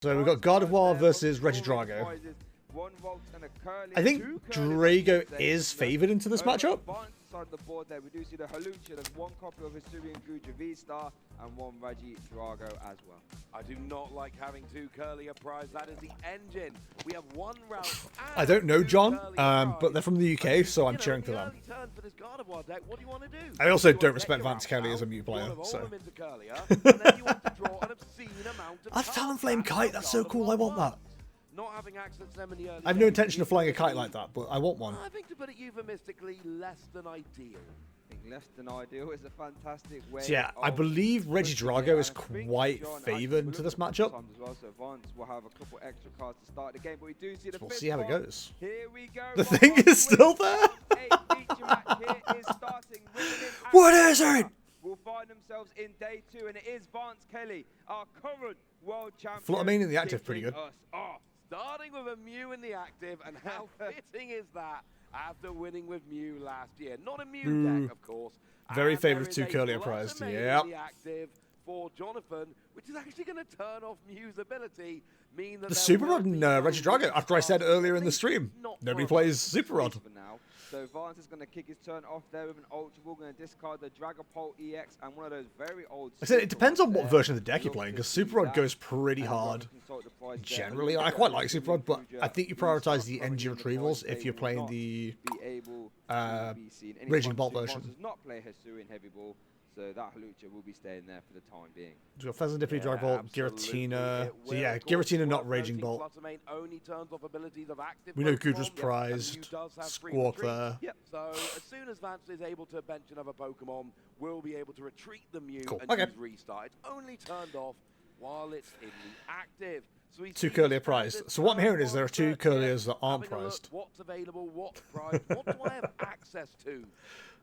So we've got God of War versus Regidrago. I think Drago is favored into this matchup. On the board there, we do see the Halucha. There's one copy of Hisuian Guja V-Star and one Regidrago as well. I do not like having two Kelley a prize. That is the engine. We have one round. I don't know John, but they're from the UK, so I'm cheering for them. What do you want to do? I also don't respect Vance Kelley as a mute player, so. That's Talonflame Kite, that's so cool, I want that. Not having access to them in the early I have no intention of flying a kite like that, but I want one. I think to put it euphemistically, less than ideal. I think less than ideal is a fantastic way. So yeah, I believe Regidrago is quite favoured into this matchup. So Vance will have a couple extra cards to start the game, but we do see the We'll see how it goes. Here we go. The thing is still there. What is it? Will find themselves in day 2, and it is Vance Kelley, our current world champion. Fluttermane in the active, pretty good. Starting with a Mew in the active, and how fitting is that after winning with Mew last year? Not a Mew deck, of course. Very favourite two Curlier prized, yeah. The active for Jonathan, which is actually going to turn off Mew's ability, mean that the Super Rod and Regidrago, after I said earlier in the stream, nobody plays Super Rod. So Vance is going to kick his turn off there with an Ultra Ball, going to discard the Dragapult EX and one of those very old... I said it depends on what version of the deck you're playing, because Super Rod goes pretty hard. Generally, I quite like Super Rod, but I think you prioritize the NG retrievals if you're playing the Raging Bolt version. Does not play Hisuian Heavy Ball, so that Halucha will be staying there for the time being. We've got Pheasant-Dippy, Dragbolt, Giratina. So yeah, Giratina not Raging Bolt. We know Gudra's prized. Squawk there. Yep. So as soon as Vance is able to bench another Pokemon, we'll be able to retreat the Mew and use restart. It's only turned off while it's in the active. So two Curlier prized. So what I'm hearing is there are two Curliers that aren't prized. What's available, what's prized, what do I have access to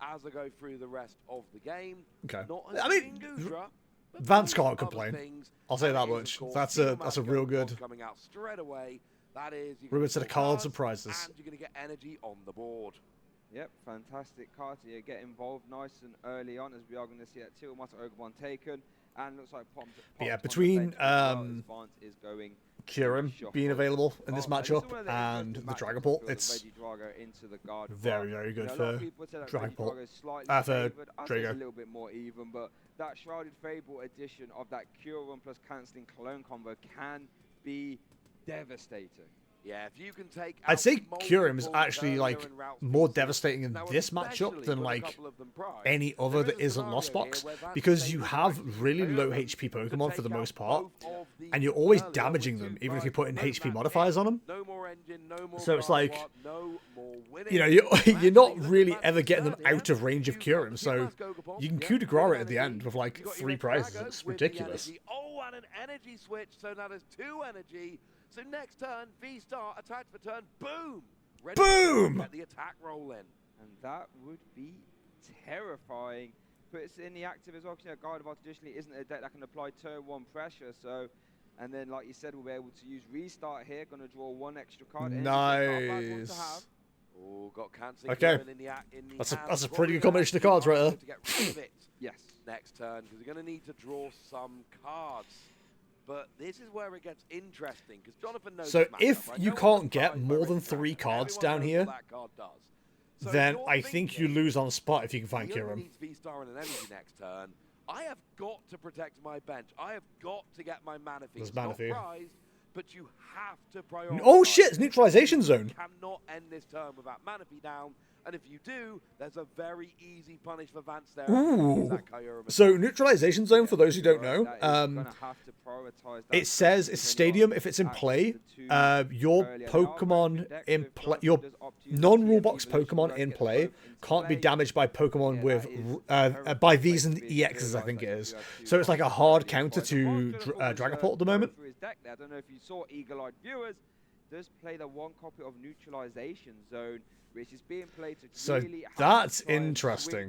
as I go through the rest of the game? Okay. I mean, Vance can't complain. I'll say that much. That's a real good. Coming out straight away. That is Ruben set of cards and prizes. And you're going to get energy on the board. Yep, fantastic card to get involved nice and early on, as we are going to see that Tiamat Ogabon taken. And looks like yeah, between is going Kyurem being available in this matchup and the Dragapult, it's very, very good for Dragapult. For Drago. A little bit more even, but that Shrouded Fable edition of that Kyurem plus cancelling clone combo can be devastating. Yeah, if you can take I'd say Kyurem is actually like more devastating in this matchup than like any other that isn't Lost Box, because you have really low HP Pokemon for the most part, and you're always damaging them even if you put in HP modifiers on them. So it's like, you know, you're not really ever getting them out of range of Kyurem, so you can coup de grace it at the end with like 3 prizes. It's ridiculous. Oh, and an energy switch, so now there's 2 energy. So next turn, V-Star, attack for turn, boom! Ready Boom! Get the attack roll in. And that would be terrifying. Puts in the active as well, because Gardevoir traditionally isn't a deck that can apply turn 1 pressure, so... And then, like you said, we'll be able to use Restart here, going to draw 1 extra card. Nice. Oh, got cancer. Okay. That's a pretty good combination of cards right there. To get rid of it. Yes. Next turn, because you're going to need to draw some cards. But this is where it gets interesting, because Jonathan knows. So if you can't get more than 3 cards down here, then I think you lose on the spot if you can find Kyurem. V-Star and an energy next turn. I have got to protect my bench. I have got to get my Manaphy. There's Manaphy. Not prized, but you have to prioritize. Oh shit, it's neutralization zone. You cannot end this turn without Manaphy down. And if you do, there's a very easy punish for Vance there. Ooh. So neutralization zone, for those who don't know, it says it's stadium if it's in play. Your Pokemon in play, your non-rule box Pokemon in play can't be damaged by Pokemon with by V's and EXs, I think it is. So it's like a hard counter to Dragapult at the moment. I don't know if you saw eagle-eyed viewers. Does play the 1 copy of neutralization zone, which is being played to so really that's interesting.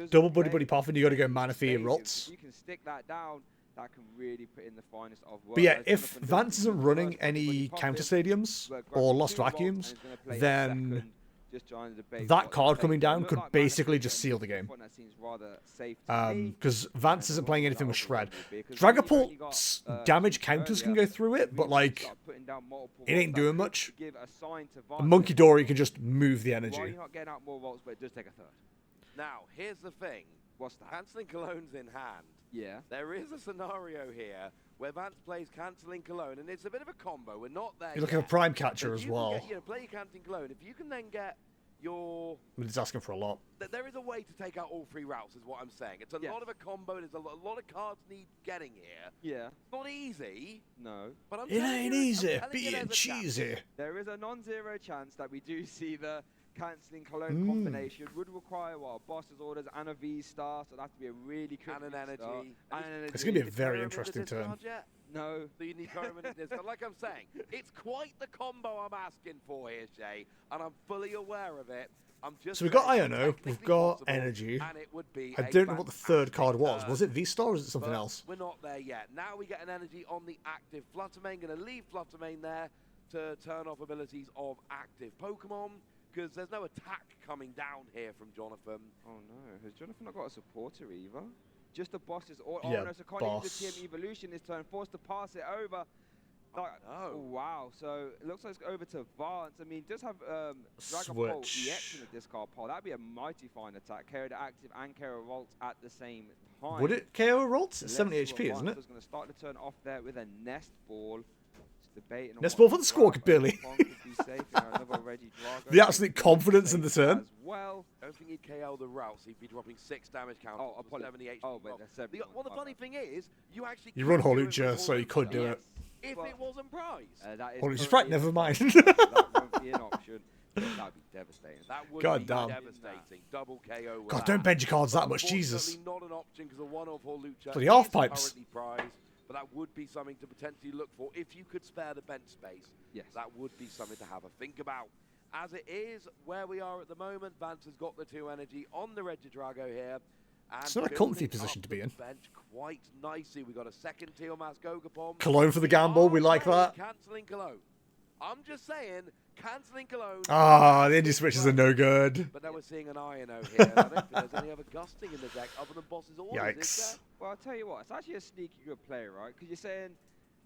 Double Buddy Puffin, you got to go Manaphy and Rots. You can stick that down. That can really put in the finest of work. But yeah, if Vance isn't running any counter stadiums or lost vacuums, then Just trying to debate that card coming down could basically just seal the game. That seems rather safe to me. Because Vance isn't playing anything with Shred. Dragapult's damage counters can go through it, but like, it ain't doing much. Monkey Dory can just move the energy. Why are you not getting out more volts, but it does take a third? Now, here's the thing. What's that? Cancelling Cologne's in hand. Yeah. There is a scenario here where Vance plays Cancelling Cologne, and it's a bit of a combo. We're not there You're looking yet. for Prime Catcher as well. Play your Cancelling Cologne. If you can then get your... It's asking for a lot. There is a way to take out all 3 routes, is what I'm saying. It's a lot of a combo. There's a lot of cards need getting here. Yeah. It's not easy. No. But It ain't easy being cheesy. There is a non-zero chance that we do see the Cancelling Cologne combination. Would require what? Boss's orders and a V-Star, so that'd have to be a really quick and an energy. It's going to be a very interesting turn. No. So you need this. But like I'm saying, it's quite the combo I'm asking for here, Shay, and I'm fully aware of it. So we've got Iono, we've got Energy. I don't know what the third card was. Was it V-Star or was it something else? We're not there yet. Now we get an Energy on the active Fluttermane. Going to leave Fluttermane there to turn off abilities of active Pokemon, because there's no attack coming down here from Jonathan. Oh no, has Jonathan not got a supporter either? Just the bosses. Oh, yeah, no, so can't use the TM evolution this turn, forced to pass it over. Like, oh wow, so it looks like it's over to Vance. I mean, does have Dragapult EX in the discard pile. That'd be a mighty fine attack. KO the active and KO Revolt at the same time. Would it KO Revolt? It's 70 HP, isn't it? Going to start the turn off there with a Nest Ball. Nest Ball for the Squawkabilly. The absolute confidence in the turn. Well, I don't think he'd KO the routes. He'd be dropping 6 damage counters. Oh, 70 HP. Oh, but well, the funny thing is, you run Holucha, so you could do it. If it wasn't prize. Holucha's right, never mind. That won't be an option. That'd be devastating. That would God be damn. devastating. Double KO. God, don't bend your cards that much, Jesus. Not an option because the one of Holucha For the half pipes. But that would be something to potentially look for. If you could spare the bench space, yes, that would be something to have a think about. As it is, where we are at the moment, Vance has got the 2 energy on the Regidrago here. And it's not a comfy position to be in. Bench quite nicely. We got a second Teal'c Gogapom. Cologne for the gamble, we like that. Cancelling Cologne. I'm just saying, Cancelling Cologne. Ah, the energy switches are no good. But now we're seeing an Iono here. I don't think there's any other gusting in the deck other than Boss's orders. Yikes. Well, I'll tell you what, it's actually a sneaky good play, right? Because you're saying,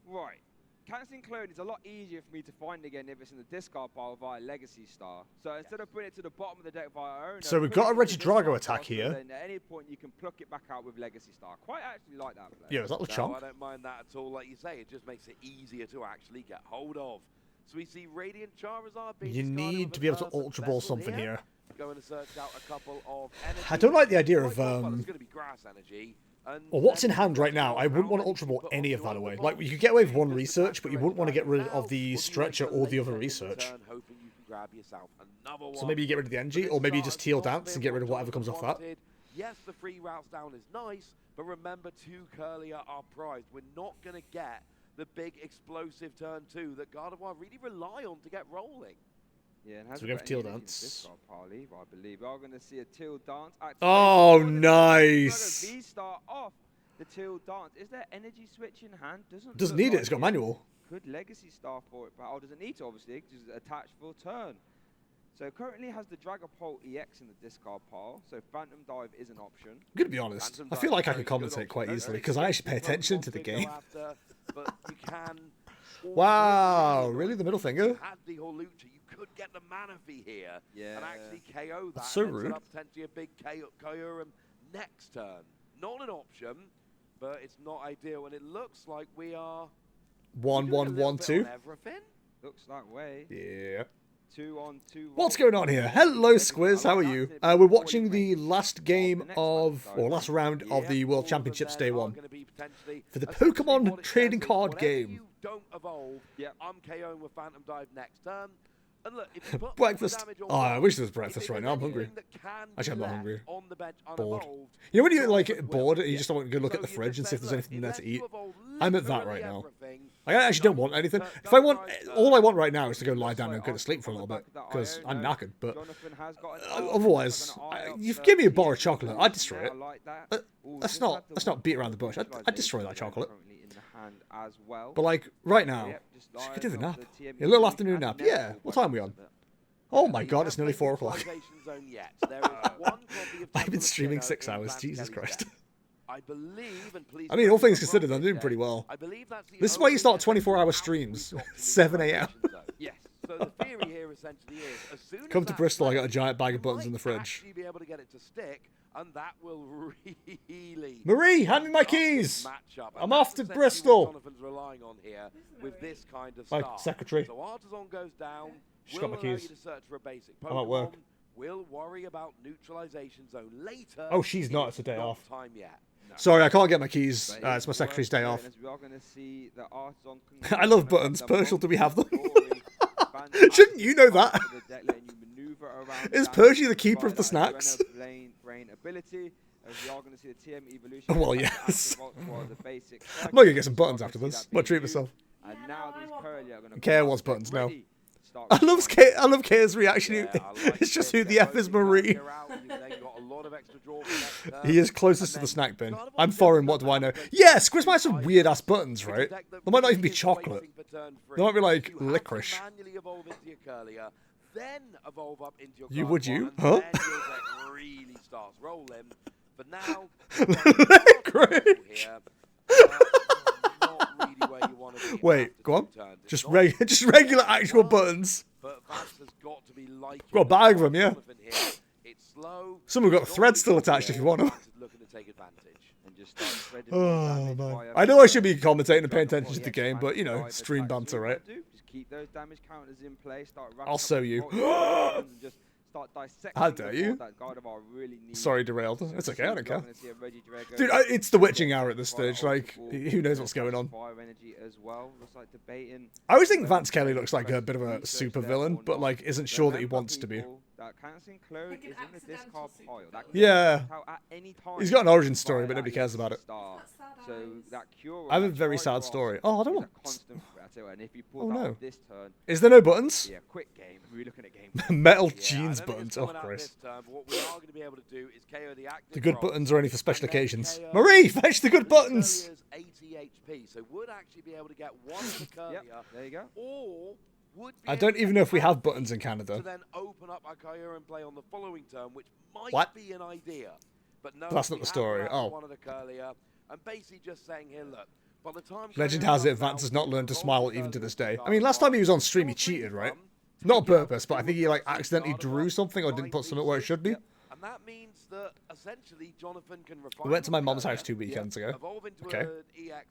right, Cancelling Cologne is a lot easier for me to find again if it's in the discard pile via Legacy Star. So instead of putting it to the bottom of the deck via Owner, so we've got a Regidrago attack here. Then at any point you can pluck it back out with Legacy Star. Quite actually like that play. Yeah, is that Lechonk? No, I don't mind that at all. Like you say, it just makes it easier to actually get hold of. So we see Radiant Charizard being you need to be able to Ultra Ball something here. Going to search out a couple of energy. I don't like the idea of it's going to be grass energy. Well, what's in hand right now, I wouldn't want to Ultra Ball any of that away. Like, you could get away with 1 research, but you wouldn't want to get rid of the Stretcher or the other research. So maybe you get rid of the energy, or maybe you just Teal Dance and get rid of whatever comes off that. Yes, the 3 routes down is nice, but remember 2 Curlier are prized. We're not going to get the big explosive turn 2 that Gardevoir really rely on to get rolling. Yeah, and so we have Teal Dance. I believe we are going to see a Teal Dance. Oh, nice! V-Star off the Teal Dance. Is there energy switch in hand? Doesn't need it. It's got manual. Good Legacy Star for it, but doesn't need to obviously because it's attached for turn. So currently has the Dragapult EX in the discard pile. So Phantom Dive is an option. I'm gonna be honest. I feel like I can commentate quite easily because I actually pay attention to the game. But you can. Wow, really? The middle finger? Had the Holucha, you could get the Manaphy here and actually KO that. That's so rude. Set up potentially a big Kyurem next turn. Not an option, but it's not ideal. And it looks like we are 1-1-1-2. Everything looks that way. Yeah. 2-on-2. What's going on here? Hello, Squiz. How are you? We're watching the last game of, or last round of the World Championships Day 1 for the Pokemon trading card game. Don't evolve. Yeah, I'm KOing with Phantom Dive next turn. And look, if you put breakfast. Oh, I wish there was breakfast right now. I'm hungry. Actually, I'm not hungry. Bored. You know when you're like bored and you just don't want to go look at the fridge and see if there's anything there to eat? I'm at that right now. I actually don't want anything. If I want, all I want right now is to go lie down and go to sleep for a little bit because I'm knackered. But otherwise, you give me a bar of chocolate, I'd destroy it. Let's not beat around the bush. I'd destroy that chocolate. But like right now, I could do the nap. A little afternoon nap. Yeah. What time are we on? Oh my god, it's nearly 4 o'clock. I've I've been streaming 6 hours, Jesus Christ. I believe, and please I mean, all things considered, I'm doing pretty well. I believe that's the This is why you start only 24-hour streams, 7 a.m. Yes. So the theory here essentially is, as soon as Come to that Bristol, I got a spreads, giant bag of you buttons in might the fridge. actually be able to get it to stick, and that will really Marie, hand me my up this keys! matchup. I'm And off that's to essentially Bristol. what Jonathan's relying on here with this kind of My start. secretary. So Artisan goes down. She's Will got my allow keys. you to search for a basic I'm at work. Pokemon. We'll worry about neutralization zone later. Oh, she's not. It's a day Not off. time yet. Sorry, I can't get my keys. It's my secretary's day off. We are going to see the Artisan I love buttons. Percial, do we have them? Shouldn't you know that? Is Percy the keeper of the snacks? Well, yes. I'm not gonna get some buttons after this. Might treat myself. And now these Curly are going to Kea wants buttons now. I love Kea's reaction. It's just who the F is Marie. He is closest to the snack bin. I'm foreign, what do I know? Yeah, Squiz might have some weird ass buttons, right? They might not even be chocolate. They might be like licorice. You would you? Huh? Licorice. Wait, go on. Just regular actual buttons. Got a bag of them, yeah. Some have got threads still attached if you want them. Oh, man. I know I should be commentating and paying attention to the game, but, you know, stream banter, right? I'll show you. How dare you? Sorry, derailed. It's okay, I don't care. Dude, it's the witching hour at this stage. Like, who knows what's going on? I always think Vance Kelley looks like a bit of a super villain, but, like, isn't sure that he wants to be. Yeah. He's got an origin story, but nobody cares about it. I have a very sad story. Oh, I don't want... Oh, no. Is there no buttons? Yeah, quick game. We're looking at game. Metal jeans buttons. Oh, Christ. The good buttons are only for special occasions. Marie, fetch the good buttons! 80 HP, so would actually be able to get one of the Curlier. There you go. Or would be I don't even know if we have buttons in Canada. to then open up Akaya and play on the following turn, which might be an idea. But no, That's not the story. Oh. One of the Curlier, and basically just saying here, look. By the time Legend has it, Vance has not learned to smile even to this day. I mean, last time he was on stream, he cheated, right? Not on purpose, but I think he, like, accidentally drew something or didn't put something where it should be. And that means that essentially Jonathan can refine. We went to my mom's house 2 weekends ago. Evolve into Okay. an EX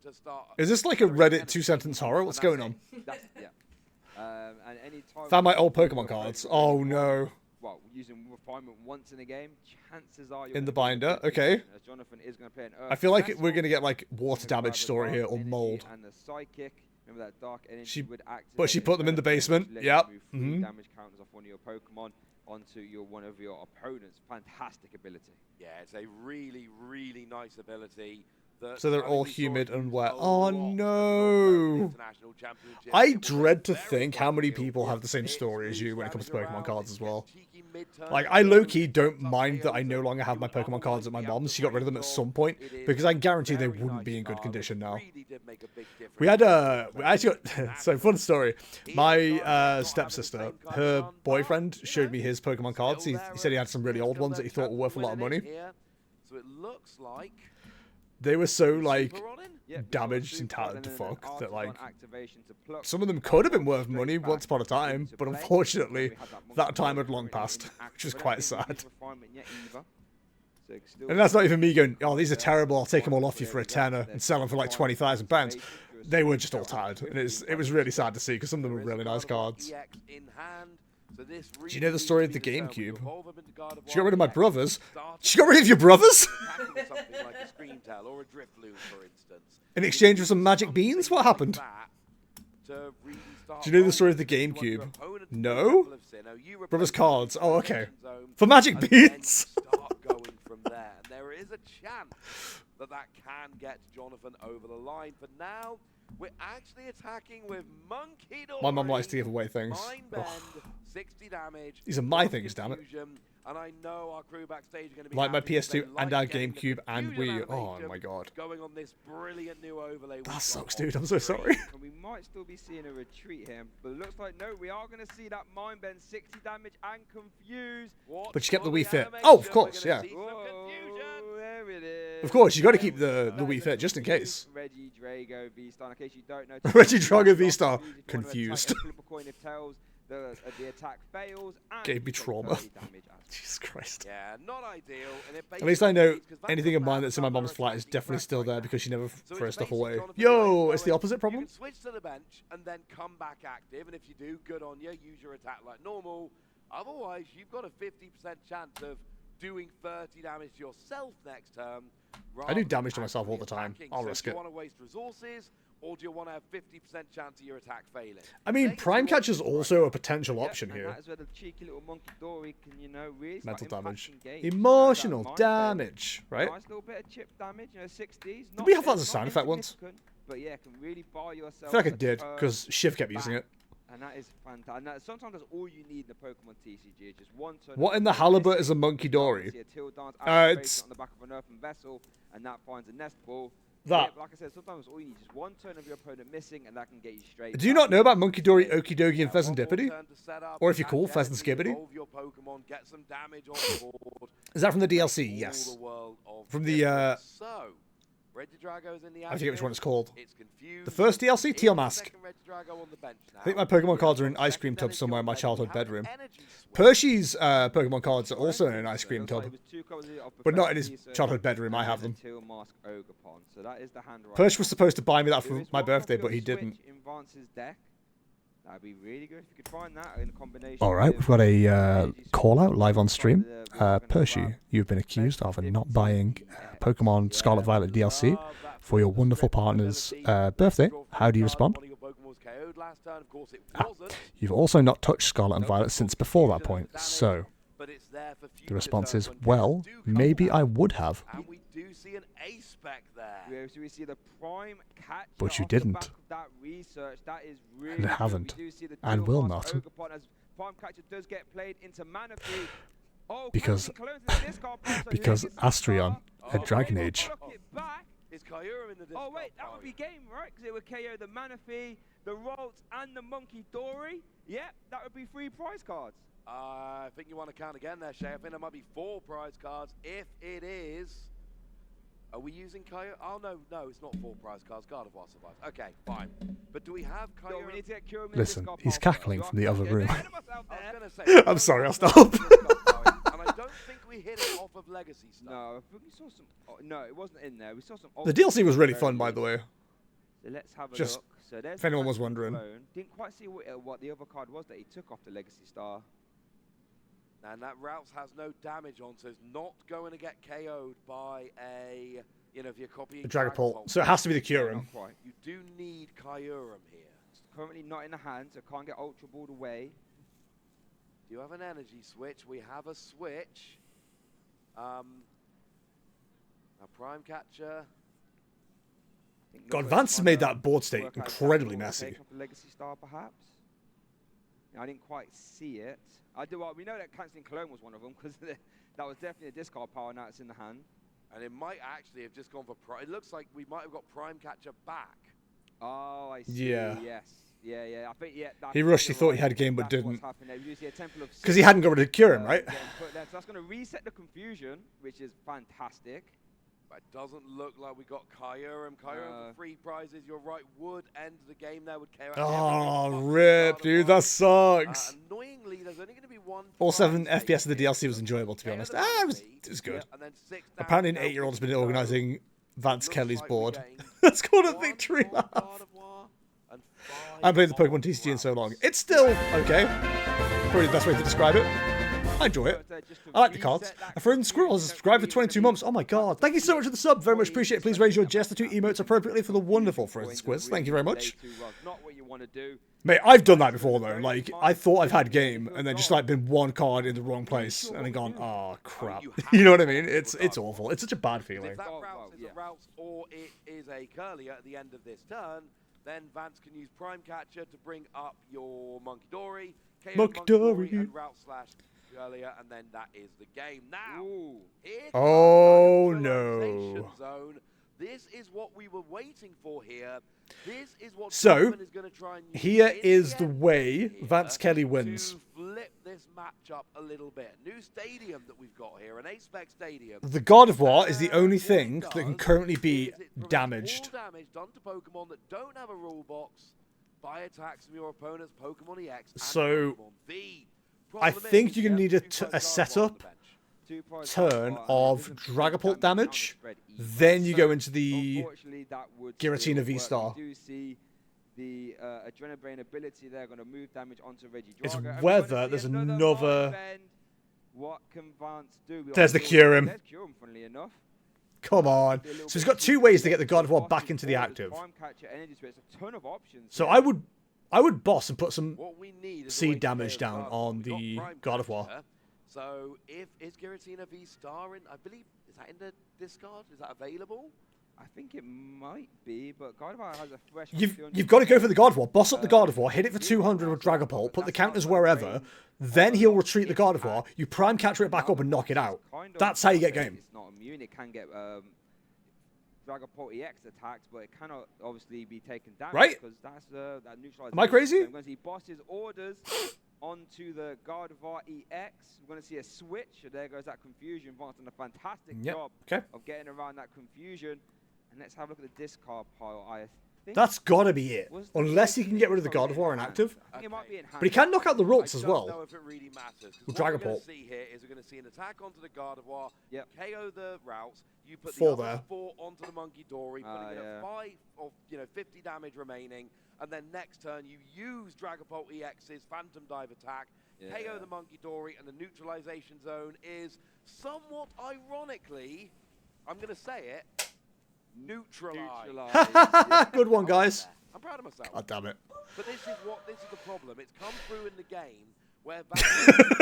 to start. Is this like a Reddit 2-sentence horror? What's going on? And any time Found my old Pokemon cards. Oh, no. Well, using refinement once in a game, chances are In the binder, okay. As Jonathan is going to play an I feel like we're going to get, like, water damage story here, or mold. And the psychic, remember that dark energy would activate. But she put them in the basement. Yep. Mm-hmm. Damage counters off one of your Pokemon onto one of your opponents. Fantastic ability. Yeah, it's a really, really nice ability. So they're all humid and wet. Oh no! I dread to think how many people have the same story as you when it comes to Pokemon cards as well. Like, I low-key don't mind that I no longer have my Pokemon cards at my mom's. She got rid of them at some point, because I guarantee they wouldn't be in good condition now. We had actually got, so fun story. My stepsister, her boyfriend showed me his Pokemon cards. He said he had some really old ones that he thought were worth a lot of money. So it looks like they were so, like, damaged and tattered to fuck that, like, some of them could have been worth money once upon a time, but unfortunately, that time had long passed, which is quite sad. And that's not even me going, oh, these are terrible, I'll take them all off you for a tenner and sell them for like £20,000. They were just all tattered, and it was really sad to see, because some of them were really nice cards. Do you know the story of the GameCube? She got rid of my brothers. She got rid of your brothers? In exchange for some magic beans? What happened? Do you know the story of the GameCube? No? Brothers cards. Oh, okay. For magic beans? There is a chance that can get Jonathan over the line. For now, we're actually attacking with Monkey Door. My mum likes to give away things. Bend, 60 damage. These are my things, damn it. And I know our crew backstage are going to be like my happy PS2 and our GameCube and Wii. Oh my god. Going on this brilliant new overlay. That sucks, dude. I'm so sorry. might still be seeing a retreat here, but it looks like no, we are going to see that Mind Bend 60 damage and confuse. But she kept the Wii Fit. Oh, of course, yeah. Whoa, there it is. Of course, you got to keep the Wii Fit just in case. Reggie Drago V-Star, in case you don't know. Reggie Drago V-Star, confused. The attack fails. And gave me trauma. Jesus Christ. Yeah, not ideal. And At least I know anything of mine that's in my mom's flat is definitely still there because she never throws stuff away. Yo, it's the opposite problem. You can switch to the bench and then come back active, and if you do, good on you. Use your attack like normal. Otherwise, you've got a 50% chance of doing 30 damage yourself next turn. I do damage to myself all the time. I'll risk it. Do you want to waste resources, or do you want to have 50% chance of your attack failing? I mean, Prime Catch is also a potential option here. That is where the cheeky little monkey Dory can, you know, really mental damage. Games. Emotional damage, right? Nice little bit of chip damage, you know, 60s. Did we have that as a sound effect once? But yeah, can really buy yourself. I feel like I did, because Shiv kept using it. And that is fantastic. And sometimes that's all you need in the Pokemon TCG. Just one turn. What in the halibut is a Monkey Dory? It's on the back of an earthen vessel, and that finds a nest ball. That. Yeah, like I said, sometimes all you need is one turn of your opponent missing, and that can get you straight. Do you not know about Monkey Dory, Okie Dokie, and Pheasantipity? Or if you're cool, Pheasant Skibbity? Is that from the DLC? Yes. From the, I forget which one it's called. The first DLC, Teal Mask. I think my Pokemon cards are in an ice cream tub somewhere in my childhood bedroom. Percy's Pokemon cards are also in an ice cream tub. But not in his childhood bedroom, I have them. Percy was supposed to buy me that for my birthday, but he didn't. That'd be really good if you could find that in combination. Alright, we've got a call out live on stream. Percy, you've been accused of not buying Pokemon Scarlet Violet DLC for your wonderful partner's birthday. How do you respond? You've also not touched Scarlet and Violet since before that point, so the response is, well, maybe I would have. Do see an ace spec there. We see the prime catch, but you didn't. That research, that is really and haven't. And will not. Prime catcher does get played into Manaphy. Oh, because Astrion had Dragon Age. Is Kyurem in the oh wait, that would be game, right? Because it would KO the Manaphy, the Ralts, and the Monkey Dory. Yeah, that would be 3 prize cards. I think you want to count again there, Shay. I think there might be 4 prize cards. If it is... Are we using Kyurem? Oh, no, it's not 4 prize cards. Gardevoir survives. Okay, fine. But do we have Kyurem? No, we need to get Kyurem. Listen, he's cackling from the other room. Say, I'm sorry, I'll stop. And I don't think we hit it off of Legacy stuff. No, I think we saw some... Oh, no, it wasn't in there. We saw some... The DLC was really fun, by the way. So let's have a look. So there's if anyone was wondering. Didn't quite see what the other card was that he took off the Legacy Star. And that Routes has no damage on, so it's not going to get KO'd by a, you know, if you're copying... The Dragapult. So it has to be the Kyurem. You do need Kyurem here. It's currently not in the hand, so can't get Ultra Balled away. Do you have an energy switch? We have a switch. A Prime Catcher. God, Vance made that board state incredibly messy. Legacy Star, perhaps? I didn't quite see it. Well, we know that Canceling Clone was one of them, because that was definitely a discard power, now it's in the hand. And it might actually have just gone for Prime. It looks like we might have got Prime Catcher back. Oh, I see. Yeah. Yes. Yeah. I think, yeah. He rushed, he thought he had a game, but didn't. Because he hadn't got rid of Kyurem, right? So that's going to reset the confusion, which is fantastic. But it doesn't look like we got Kyurem. Kyurem for 3 prizes, you're right, would end the game there with KO. Oh, rip, dude, that sucks. Annoyingly, there's only going to be 1. All 7 FPS of the DLC was enjoyable, to be honest. It was good. Apparently an 8-year-old has been organising Vance Kelley's board. That's called a victory lap. I haven't played the Pokemon TCG in so long. It's still okay. Probably the best way to describe it. I enjoy it. I like the cards. A friend Squirrel has subscribed for 22 months. Oh my god. Thank you so much for the sub. Very much appreciate it. Please raise your Jester2 emotes appropriately for the wonderful Frozen Squiz. Thank you very much. Mate, I've done that before though. Like, I thought I've had game and then just like been one card in the wrong place and then gone, oh crap. You know what I mean? It's awful. It's such a bad feeling. If that Routes is a Routes or it is a Curly at the end of this turn, then Vance can use Prime Catcher to bring up your Monkey Dory, Monkey Dory, and Route / earlier, and then that is the game. Now, oh no. Zone This is what we were waiting for here. This is what So, Jonathan is going to try and use here in is the end way here Vance Kelley wins. to flip this matchup a little bit. New stadium that we've got here, an A-spec stadium. The God of War is the only What it thing that can does currently be is it prevents damaged. all damage done to Pokemon that don't have a rule box by attacks from your opponent's Pokemon EX. And So, Pokemon V. I Problem think is, you're going to you need a, have two a Pokemon setup on the bench. turn of Dragapult damage, then you go into the Giratina V-Star. We do see the Adrenabrain ability there going to move damage onto Regidrago. It's And we're gonna whether see there's another another... mind bend. What can Vance do? There's the Kyurem. There's Kyurem, funnily enough. Come on. So he's got two ways to get the God of War back into the active. So I would boss and put some What we need is a way seed to damage play as down well. on We've got the Prime God of War. Catcher. So is Giratina V-Star in, I believe, is that in the discard? Is that available? I think it might be, but God of War has a fresh. You've got to go for the God of War. Boss up the God of War, hit it for 200 with Dragapult, put the counters wherever, then he'll retreat the God of War, you prime catcher it back up and knock it out. That's how you get game. It's not immune, it can get Dragapult EX attacks, but it cannot obviously be taken down. Right? Because that's that neutralizes. Am I crazy? I'm going to see Boss's orders onto the God of War EX. We're going to see a switch. There goes that confusion. Vance done a fantastic job of getting around that confusion. And let's have a look at the discard pile. I think That's got to be it. Unless he can get rid of the God of War inactive. I think it might be in hand. But he can knock out the Roots as I don't well. know if it really matters. With What we're going Dragapult. to see here is we're going to see an attack onto the God of War, KO the routes, you put Four the other there. 4 onto the Monkey Dory, putting it at 5 or 50 damage remaining, and then next turn you use Dragapult EX's Phantom Dive attack, KO the Monkey Dory, and the neutralization zone is somewhat ironically, I'm going to say it, neutralized. Good one, guys. I'm proud of myself. God damn it. But this is the problem. It's come through in the game where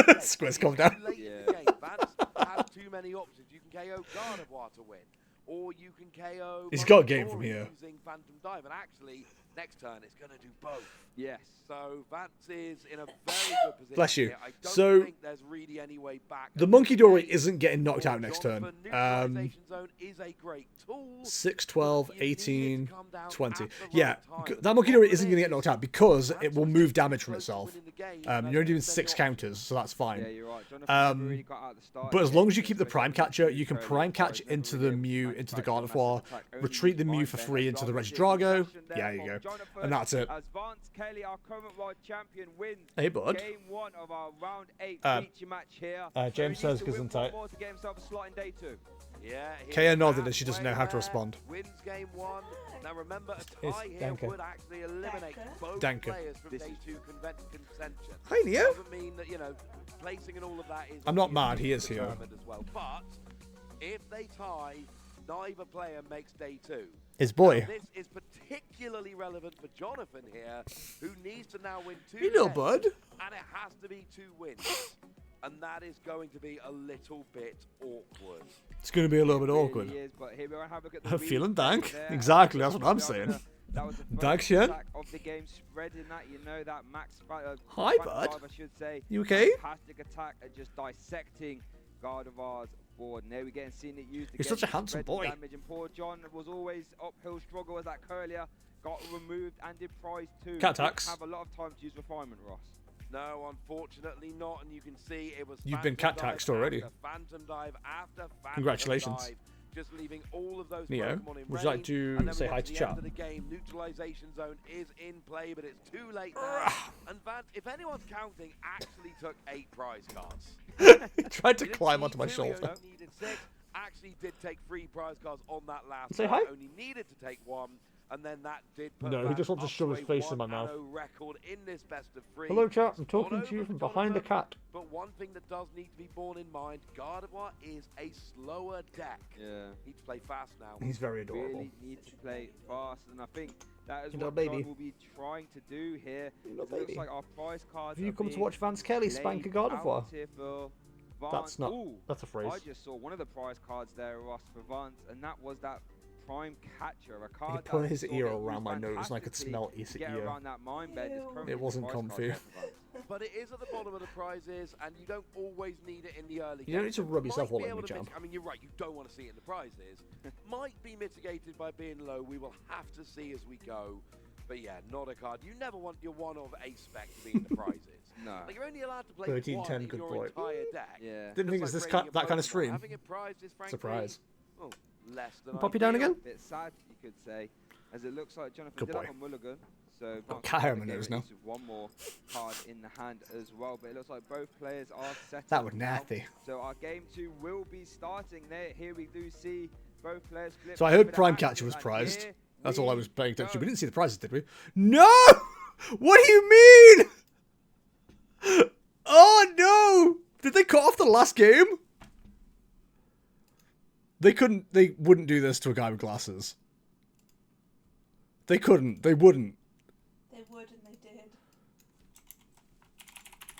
Vance Squid's come down. late in the game. Vance has too many options. You can KO God of War to win, or you can KO. He's got a game from here. Using Phantom Dive, and actually next turn it's going to do both. Yes. So Vance is in a very good position. Bless you. Here. I don't So, think there's really any way back. the Monkey Dory isn't getting knocked out next turn. Neutralization zone is a great tool. 6, 12, 18, 20. Yeah, that Monkey Dory isn't going to get knocked out because it will move damage from itself. You're only doing 6 counters, so that's fine. Yeah, you're right. Jonathan really got out at the start. But as long as you keep the Prime Catcher, you can Prime Catch into the Mew, into the God of War, retreat the Mew for free into the Regidrago. Yeah, there you go. And that's it. As Vance Kelley, our current world champion, wins Hey, bud. game 1 of our round 8 feature match here. James says isn't tight. To get himself a slot in day 2. Yeah, Kaya nodded as she doesn't know how to respond. Wins game 1. Now remember, a It's tie here Danke. would actually eliminate both Danke. players from day 2 contention. Hi, Neo. Doesn't mean that, placing and all of that is. I'm not mad, he is here. determined as well. But if they tie, neither player makes day 2. His boy. Now, this is particularly relevant for Jonathan here, who needs to now win 2 Hey, little days, bud. and it has to be 2 wins. And that is going to be a little bit awkward. It's going to be a little bit awkward. Is, but here we have a look at I'm the feeling dank. there. Exactly, that's what I'm saying. That was the Dank first shit. attack of the game, spreading that, that max Hi, front bud. drive, I should say. You okay? Fantastic attack at just dissecting God of War's board. And there we get and seeing it used again. You're such a handsome spread boy. Damage. And poor John was always uphill struggle as that earlier. Got removed and did prize 2. Cat attacks. Have a lot of time to use refinement, Ross. No, unfortunately not, and you can see it was. You've been cat taxed already. Phantom dive after Phantom Congratulations. Dive, just leaving all of those Neo, Pokemon in would you like range, to and then say we hi get to the chat? end of the game. Neutralization zone is in play, but it's too late now. And Vance, if anyone's counting, actually took 8 prize cards. He tried to He didn't climb need onto my 2, he shoulder. only needed 6. Actually did take 3 prize cards on that last Say turn. hi. Only needed to take 1. And then that did put No, he Vance just wants to up shove his a face in my 1-0 mouth. record in this best of 3. Hello, chat. I'm It's talking all to you over from for behind the Jonathan, cat. But one thing that does need to be borne in mind, Gardevoir is a slower deck. Yeah. Need to play fast now. He's very adorable. Really need to play fast, and I think that is Little what baby. John will be trying to do here. Little It looks baby. like our prize cards Have you are come to being watch Vance Kelley spank a God of laid War? out here for That's Vance. not. Ooh, That's a phrase. I just saw one of the prize cards there, Ross, for Vance, and that was that Prime Catcher, a card put that his saw ear that around used my nose and I could fantastically smell his to get ear. around that mind bend. Is currently It wasn't the prize card comfy. there for Vance. but it is at the bottom of the prizes, and you don't always need it in the early game. You don't need to rub yourself all Might be over able me, to champ. I mean, you're right, you don't want to see it in the prizes. Might be mitigated by being low. We will have to see as we go. But yeah, not a card. You never want your one of a spec to be in the prizes. No. Like, you're only allowed to play 13, one 10, in good your boy. entire deck. Yeah. Didn't think Just it's like this raiding a that kind of Pokemon. stream. Having a prize is frankly, Surprise. oh, less than Pop you down ideal. again? Bit sad, you could say, as it looks like Jonathan Good did boy. have a mulligan. So Got Vance cat hair will on my get nose at now. least one more card in the hand as well. But it looks like both players are set That up was now. nasty. So our game 2 will be starting there. Here we do see both players flip. So I heard bit of Prime action, Catcher was and prized. here That's all I we was paying attention to. We go. didn't see the prizes, did we? No! What do you mean? Oh no! Did they cut off the last game? They wouldn't do this to a guy with glasses. They couldn't. They wouldn't. They would and they did.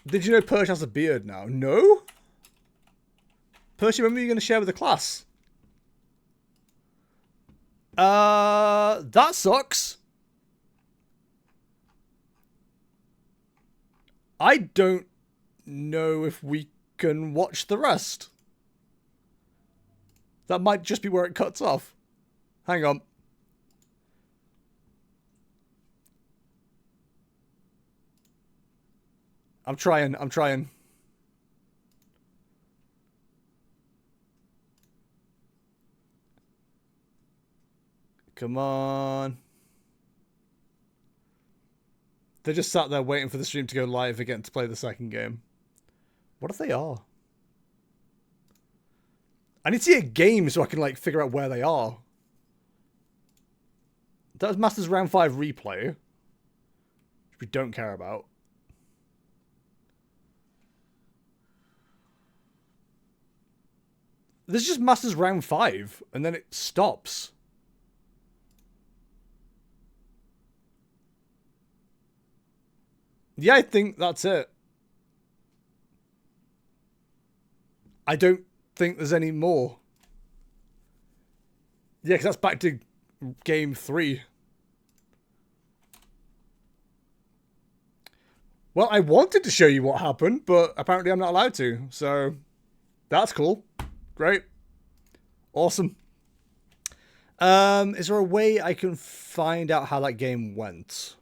Did you know Perch has a beard now? No? Perch, remember you're going to share with the class? That sucks. I don't know if we can watch the rest. That might just be where it cuts off. Hang on. I'm trying. Come on. They just sat there waiting for the stream to go live again to play the second game. What if they are? I need to see a game so I can, like, figure out where they are. That was Masters Round 5 replay. Which we don't care about. This is just Masters Round 5, and then it stops. Yeah, I think that's it. I don't think there's any more. Yeah, because that's back to game 3. Well, I wanted to show you what happened, but apparently I'm not allowed to. So, that's cool. Great. Awesome. Is there a way I can find out how that game went?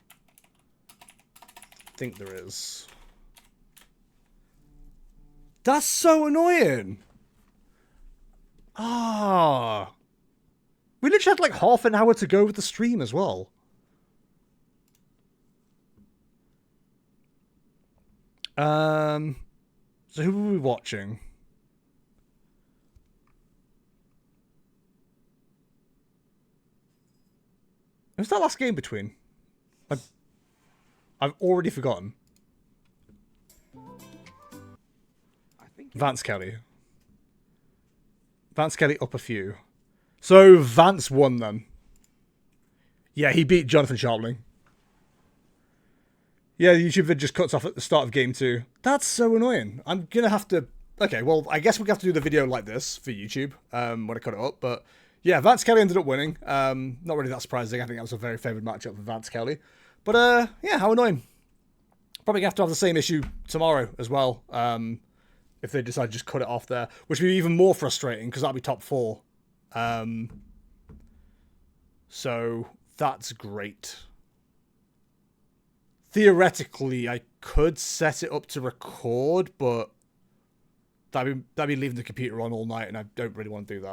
I think there is. That's so annoying. Ah. We literally had like half an hour to go with the stream as well. So who were we watching? Who's that last game between? I've already forgotten. I think Vance Kelley. Vance Kelley up a few. So Vance won then. Yeah, he beat Jonathan Sharpling. Yeah, the YouTube vid just cuts off at the start of game 2. That's so annoying. I'm gonna have to... Okay, well, I guess we have to do the video like this for YouTube when I cut it up. But yeah, Vance Kelley ended up winning. Not really that surprising. I think that was a very favoured matchup for Vance Kelley. But yeah, how annoying. Probably gonna have to have the same issue tomorrow as well. If they decide to just cut it off there. Which would be even more frustrating because that'll be top 4. So that's great. Theoretically, I could set it up to record, but that'd be leaving the computer on all night, and I don't really want to do that.